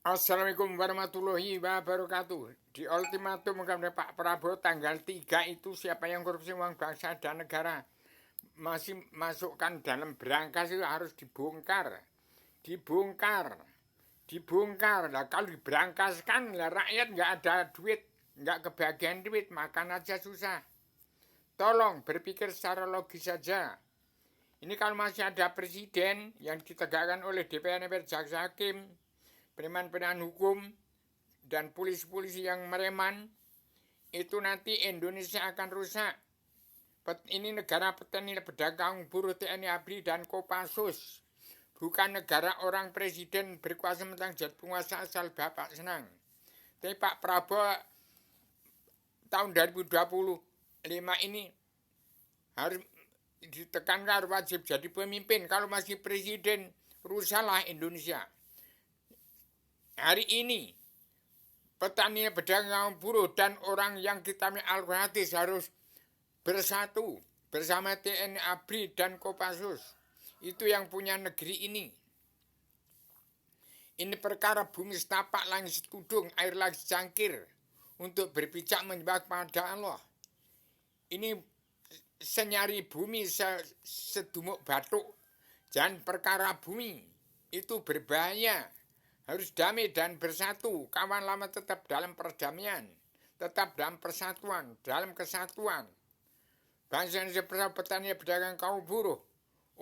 Assalamualaikum warahmatullahi wabarakatuh. Di ultimatum kepada Pak Prabowo tanggal 3 itu siapa yang korupsi uang bangsa dan negara masih masukkan dalam berangkas itu harus dibongkar. Dibongkar. Dibongkar. Nah, kalau diberangkaskan lah rakyat nggak ada duit, nggak kebagian duit, makan aja susah. Tolong berpikir secara logis saja. Ini kalau masih ada presiden yang ditegakkan oleh DPR, Jaksa Hakim, preman-preman hukum, dan polisi-polisi yang mereman, itu nanti Indonesia akan rusak. Ini negara petani pedagang buruh TNI ABRI dan Kopassus. Bukan negara orang presiden berkuasa tentang jad penguasa asal Bapak senang. Tapi Pak Prabowo tahun 2025 ini harus ditekankan wajib jadi pemimpin. Kalau masih presiden, rusaklah Indonesia. Hari ini petani, pedagang, buruh, dan orang yang kita al-Hadis harus bersatu bersama TNI ABRI dan Kopassus. Itu yang punya negeri ini. Ini perkara bumi setapak, langit setudung, air lagi secangkir untuk berpijak menyembah kepada Allah. Ini senyari bumi, sedumuk batuk. Dan perkara bumi itu berbahaya. Harus damai dan bersatu. Kawan lama tetap dalam perdamaian. Tetap dalam persatuan, dalam kesatuan. Bangsa Indonesia bersama petani, pedagang, kaum buruh.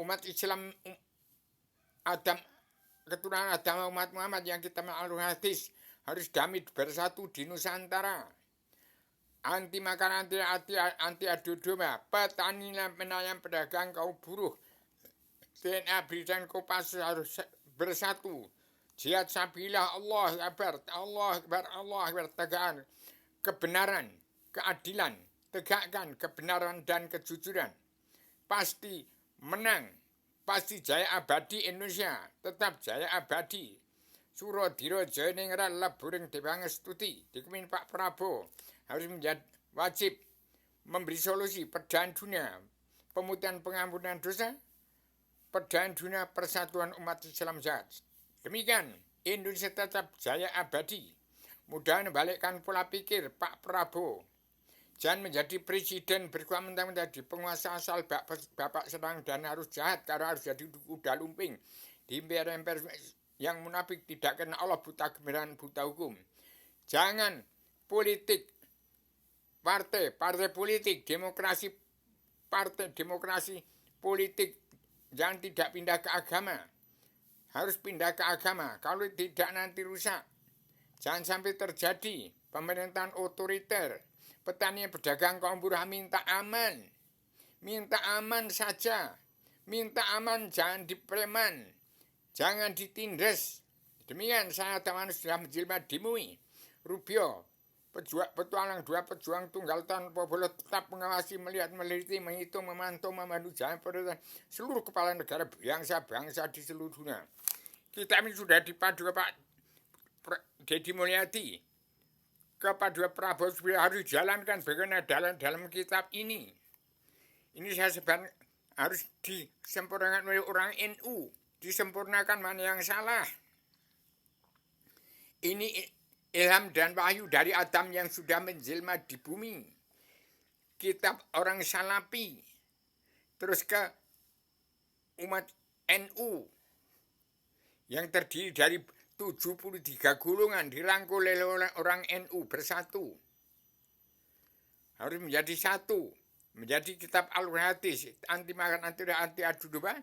Umat Islam, Adam, keturunan Adam umat Muhammad yang kita al-Hadis harus damai bersatu di Nusantara. Anti makan, anti adu domba. Petani, nelayan, pedagang, kaum buruh. TNI ABRI dan Kopassus harus bersatu. Jihad sabilah, Allah Akbar, Allah Akbar, Allah Akbar. Tegakkan kebenaran, keadilan, tegakkan kebenaran dan kejujuran. Pasti menang, pasti jaya abadi Indonesia, tetap jaya abadi. Surodiro Jayaningrat leburing dipangestuti. Dikemin Pak Prabowo harus menjadi wajib memberi solusi perdamaian dunia, pemutihan pengampunan dosa, perdamaian dunia, persatuan umat Islam sehat. Demikian, Indonesia tetap jaya abadi. Mudah membalikkan pola pikir Pak Prabowo. Jangan menjadi presiden berkuasa menjadi penguasa asal Bapak senang dan harus jahat karena harus jadi kuda lumping. Di emper-emper yang munafik tidak kena Allah, buta kebenaran, buta hukum. Jangan politik, partai politik, demokrasi, partai demokrasi politik. Jangan tidak pindah ke agama. Harus pindah ke agama, kalau tidak nanti rusak. Jangan sampai terjadi pemerintahan otoriter. Petani, pedagang, kaum buruh minta aman. Minta aman saja. Minta aman, jangan dipreman. Jangan ditindas. Demikian saya teman sudah menjilbab dimui. Rubio, petualang dua pejuang tunggal tanpa boleh tetap mengawasi, melihat, meliti, menghitung, memantau, memandu jalan pemerintahan seluruh kepala negara bangsa di seluruh dunia. Kita ini sudah dipadu Pak Deddy Mulyadi kepada Prabowo harus dijalankan bagaimana dalam kitab ini. Ini saya sebut harus disempurnakan oleh orang NU. Disempurnakan mana yang salah. Ini ilham dan wahyu dari Adam yang sudah menjelma di bumi. Kitab orang Salafi. Terus ke umat NU. Yang terdiri dari 73 golongan dirangkul oleh orang NU bersatu. Harus menjadi satu. Menjadi kitab al-Hadis. Anti makan, anti adu domba.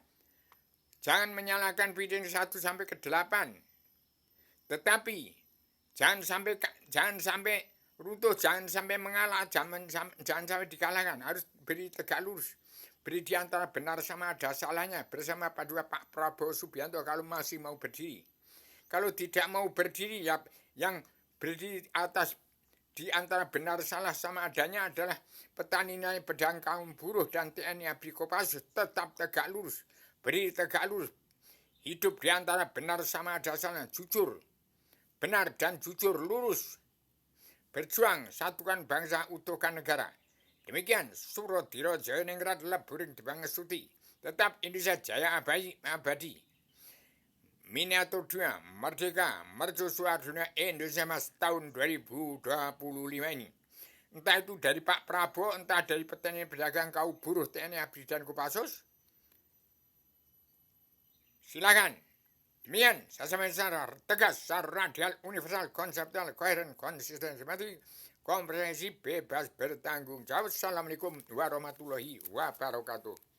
Jangan menyalahkan presiden 1 sampai ke 8. Tetapi jangan sampai runtuh, jangan sampai mengalah, jangan sampai dikalahkan. Harus beri tegak lurus. Beri di antara benar sama ada salahnya bersama Pak Prabowo Subianto kalau masih mau berdiri. Kalau tidak mau berdiri, ya yang berdiri atas di antara benar salah sama adanya adalah petani, pedagang, kaum buruh, dan TNI ABRI Kopassus. Tetap tegak lurus. Beri tegak lurus. Hidup di antara benar sama ada salah. Jujur. Benar dan jujur, lurus. Berjuang, satukan bangsa, utuhkan negara. Demikian, Surodiro Jayaningrat leburing dipangestuti. Tetap Indonesia jaya abadi. Miniatur dunia, merdeka, mercusuar dunia Indonesia Mas tahun 2025 ini. Entah itu dari Pak Prabowo, entah dari petani pedagang, kaum buruh, TNI, ABRI, dan Kopassus. Silakan. Demikian, saya sampaikan secara tegas, secara radial, universal, konseptual, koheren, konsisten, sistematik, komprehensif, bebas bertanggung jawab. Assalamualaikum warahmatullahi wabarakatuh.